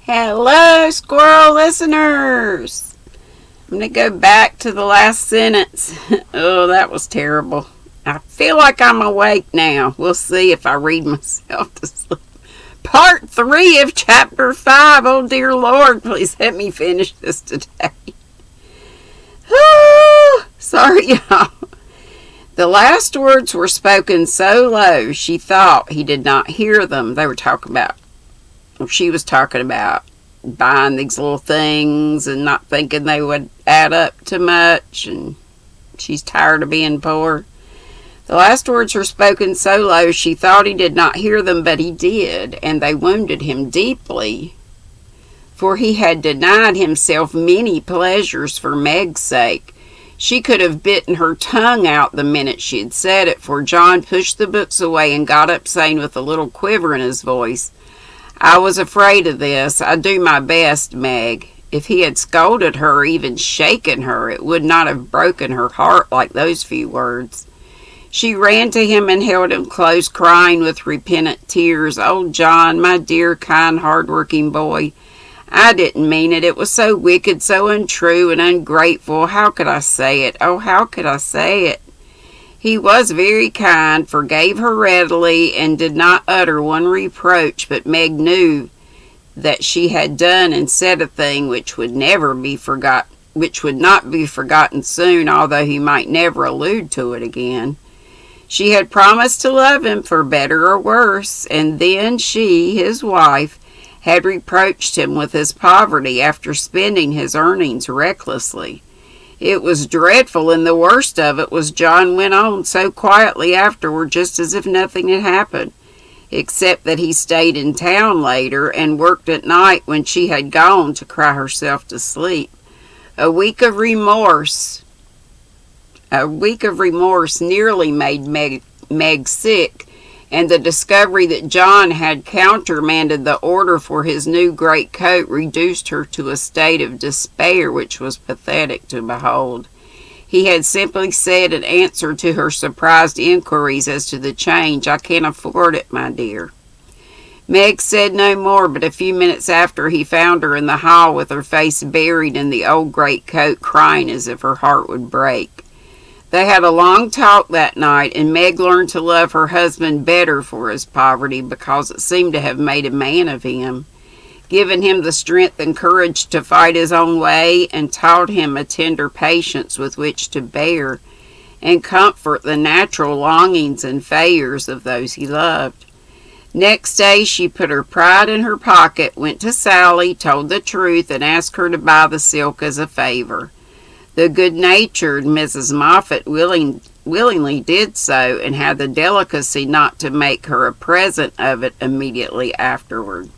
Hello, squirrel listeners. I'm going to go back to the last sentence. Oh, that was terrible. I feel like I'm awake now. We'll see if I read myself to sleep. Part 3 of Chapter 5. Oh, dear Lord, please let me finish this today. Sorry, y'all. The last words were spoken so low she thought he did not hear them. She was talking about buying these little things and not thinking they would add up to much, and she's tired of being poor. The last words were spoken so low she thought he did not hear them, but he did, and they wounded him deeply, for he had denied himself many pleasures for Meg's sake. She could have bitten her tongue out the minute she had said it, for John pushed the books away and got up, saying with a little quiver in his voice, "I was afraid of this. I do my best, Meg." If he had scolded her or even shaken her, it would not have broken her heart like those few words. She ran to him and held him close, crying with repentant tears, "Oh, John, my dear, kind, hard-working boy, I didn't mean it. It was so wicked, so untrue and ungrateful. How could I say it? Oh, how could I say it?" He was very kind, forgave her readily, and did not utter one reproach, but Meg knew that she had done and said a thing which would not be forgotten soon, although he might never allude to it again. She had promised to love him for better or worse, and then she, his wife, had reproached him with his poverty after spending his earnings recklessly. It was dreadful, and the worst of it was John went on so quietly afterward, just as if nothing had happened, except that he stayed in town later and worked at night when she had gone to cry herself to sleep. A week of remorse nearly made Meg sick, and the discovery that John had countermanded the order for his new great coat reduced her to a state of despair which was pathetic to behold. He had simply said in answer to her surprised inquiries as to the change, "I can't afford it, my dear." Meg said no more, but a few minutes after he found her in the hall with her face buried in the old great coat, crying as if her heart would break. They had a long talk that night, and Meg learned to love her husband better for his poverty, because it seemed to have made a man of him, given him the strength and courage to fight his own way, and taught him a tender patience with which to bear and comfort the natural longings and failures of those he loved. Next day she put her pride in her pocket, went to Sally, told the truth, and asked her to buy the silk as a favor. The good-natured Mrs. Moffat willingly did so, and had the delicacy not to make her a present of it immediately afterward.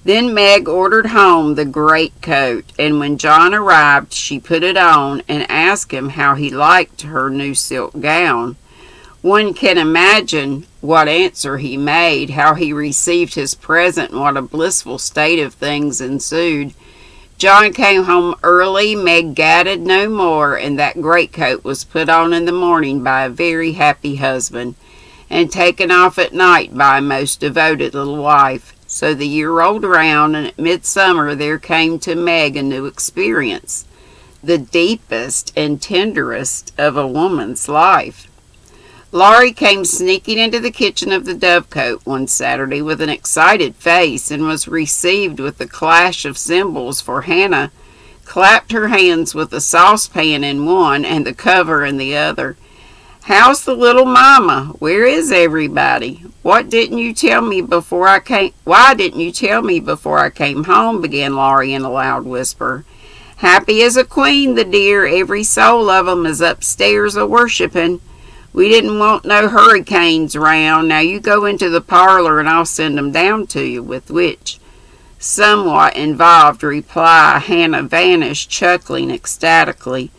Then Meg ordered home the great coat, and when John arrived she put it on and asked him how he liked her new silk gown. One can imagine what answer he made, how he received his present, and what a blissful state of things ensued. John came home early, Meg gadded no more, and that greatcoat was put on in the morning by a very happy husband, and taken off at night by a most devoted little wife. So the year rolled around, and at midsummer there came to Meg a new experience, the deepest and tenderest of a woman's life. Laurie came sneaking into the kitchen of the Dovecote one Saturday with an excited face, and was received with the clash of cymbals, for Hannah clapped her hands with the saucepan in one and the cover in the other. "How's the little mama? Where is everybody? Why didn't you tell me before I came home?" began Laurie in a loud whisper. "Happy as a queen, the dear. Every soul of 'em is upstairs a-worshipping. We didn't want no hurricanes round. Now you go into the parlor and I'll send 'em down to you," with which somewhat involved reply Hannah vanished, chuckling ecstatically.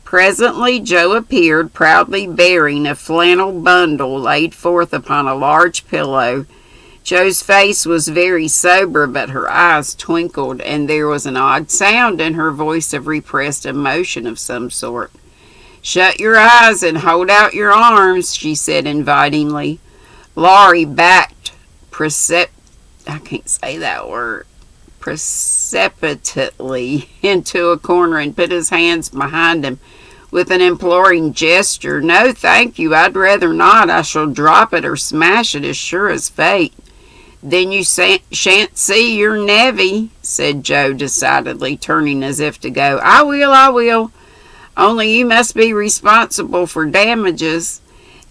Presently Joe appeared, proudly bearing a flannel bundle laid forth upon a large pillow. Joe's face was very sober, but her eyes twinkled, and there was an odd sound in her voice of repressed emotion of some sort. "Shut your eyes and hold out your arms," she said invitingly. Laurie backed I can't say that word. precipitately into a corner and put his hands behind him with an imploring gesture. "No, thank you. I'd rather not. I shall drop it or smash it as sure as fate." "Then you shan't see your nevy," said Joe decidedly, turning as if to go. I will. Only you must be responsible for damages."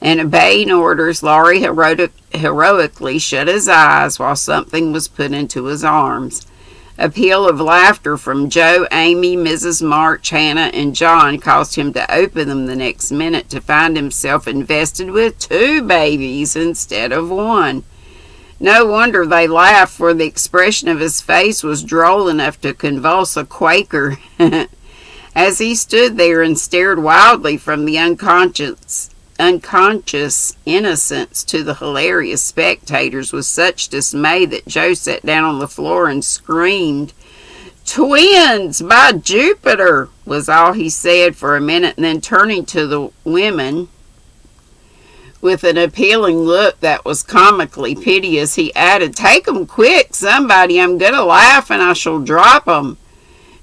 And obeying orders, Laurie heroically shut his eyes while something was put into his arms. A peal of laughter from Joe, Amy, Mrs. March, Hannah, and John caused him to open them the next minute to find himself invested with 2 babies instead of 1. No wonder they laughed, for the expression of his face was droll enough to convulse a Quaker. As he stood there and stared wildly from the unconscious innocence to the hilarious spectators with such dismay that Joe sat down on the floor and screamed. "Twins, by Jupiter!" was all he said for a minute, and then turning to the women with an appealing look that was comically piteous, he added, "Take 'em quick, somebody. I'm going to laugh and I shall drop 'em."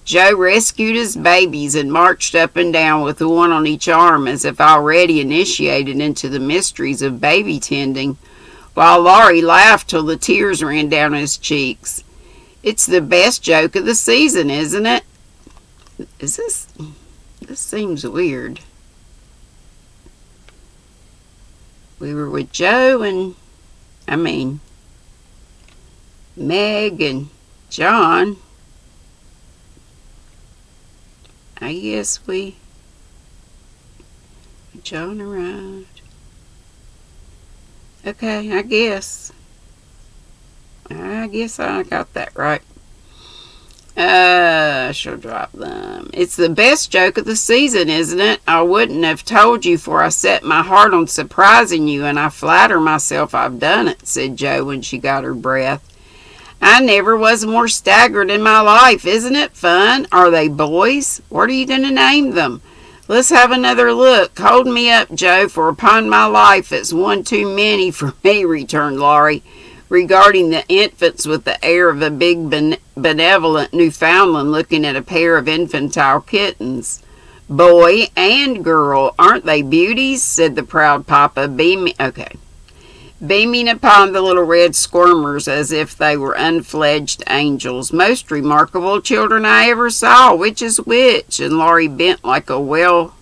Joe rescued his babies and marched up and down with one on each arm as if already initiated into the mysteries of baby tending, while Laurie laughed till the tears ran down his cheeks. "It's the best joke of the season, isn't it?" This seems weird. We were with Joe and, Meg and John. I guess John arrived. Okay, I guess I got that right. I shall drop them. "It's the best joke of the season, isn't it? I wouldn't have told you, for I set my heart on surprising you, and I flatter myself I've done it," said Joe when she got her breath. "I never was more staggered in my life. Isn't it fun? Are they boys? What are you going to name them?" "Let's have another look. Hold me up, Joe, for upon my life it's one too many for me," returned Laurie, regarding the infants with the air of a big benevolent Newfoundland looking at a pair of infantile kittens. "Boy and girl. Aren't they beauties?" said the proud papa, beaming upon the little red squirmers as if they were unfledged angels. "Most remarkable children I ever saw. Which is which?" And Laurie bent like a well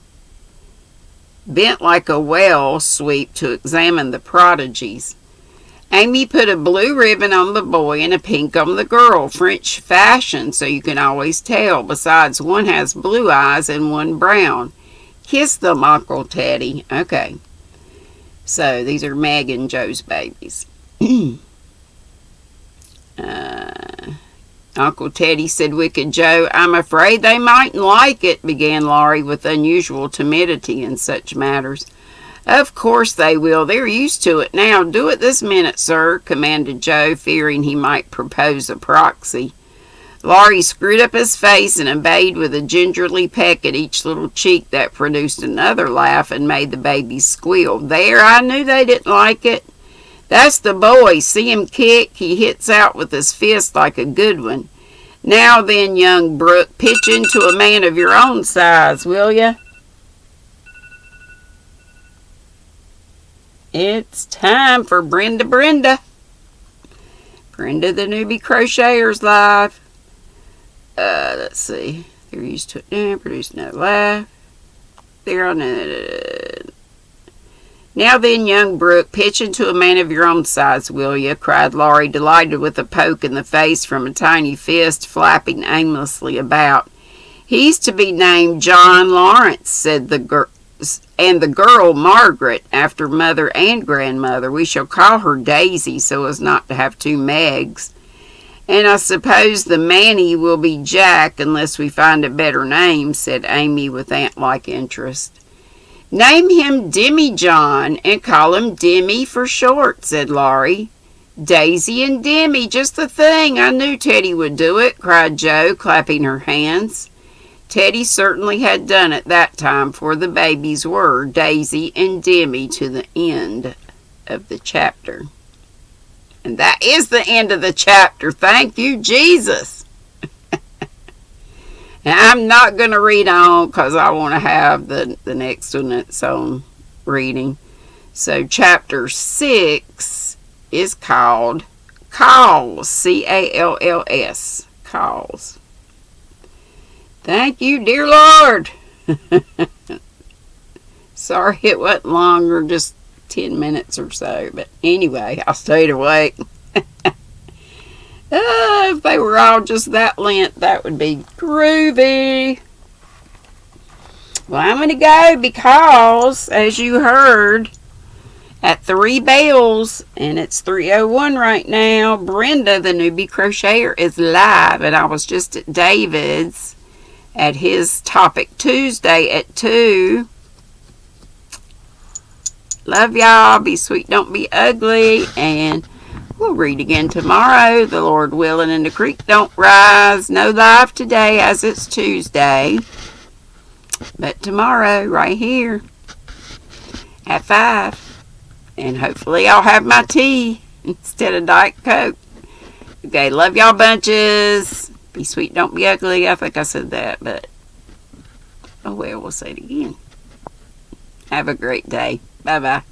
sweep to examine the prodigies. Amy put a blue ribbon on the boy and a pink on the girl, French fashion, so you can always tell. Besides, one has blue eyes and one brown. "Kiss them, Uncle Teddy." Okay. So these are Meg and Joe's babies. Uncle Teddy, said wicked Joe. "I'm afraid they mightn't like it," began Laurie with unusual timidity in such matters. "Of course they will. They're used to it now. Do it this minute, sir," commanded Joe, fearing he might propose a proxy. Laurie screwed up his face and obeyed with a gingerly peck at each little cheek that produced another laugh and made the babies squeal. "There, I knew they didn't like it. That's the boy. See him kick? He hits out with his fist like a good one. Now then, young Brooke, pitch into a man of your own size, will ya?" It's time for Brenda the newbie crocheters live. Let's see. They're used to it now. Produce another laugh. They're on it. "Now then, young Brooke, pitch into a man of your own size, will you?" cried Laurie, delighted with a poke in the face from a tiny fist flapping aimlessly about. "He's to be named John Lawrence," said the girl, "and the girl Margaret, after mother and grandmother. We shall call her Daisy so as not to have 2 Megs. And I suppose the Manny will be Jack unless we find a better name," said Amy with ant-like interest. "Name him Demi-John and call him Demi for short," said Laurie. "Daisy and Demi, just the thing. I knew Teddy would do it," cried Joe, clapping her hands. Teddy certainly had done it that time, for the babies were Daisy and Demi to the end of the chapter. And that is the end of the chapter. Thank you, Jesus. And I'm not going to read on because I want to have the next one that's on reading. So chapter 6 is called Calls. C-A-L-L-S. Calls. Thank you, dear Lord. Sorry it wasn't longer, just 10 minutes or so. But anyway, I stayed awake. If they were all just that length, that would be groovy. Well, I'm going to go because, as you heard, at 3 bells, and it's 3:01 right now, Brenda, the newbie crocheter, is live. And I was just at David's at his Topic Tuesday at 2. Love y'all. Be sweet, don't be ugly. And we'll read again tomorrow, the Lord willing, and the creek don't rise. No live today as it's Tuesday. But tomorrow, right here, at 5. And hopefully I'll have my tea instead of Diet Coke. Okay, love y'all bunches. Be sweet, don't be ugly. I think I said that, but oh well, we'll say it again. Have a great day. Bye-bye.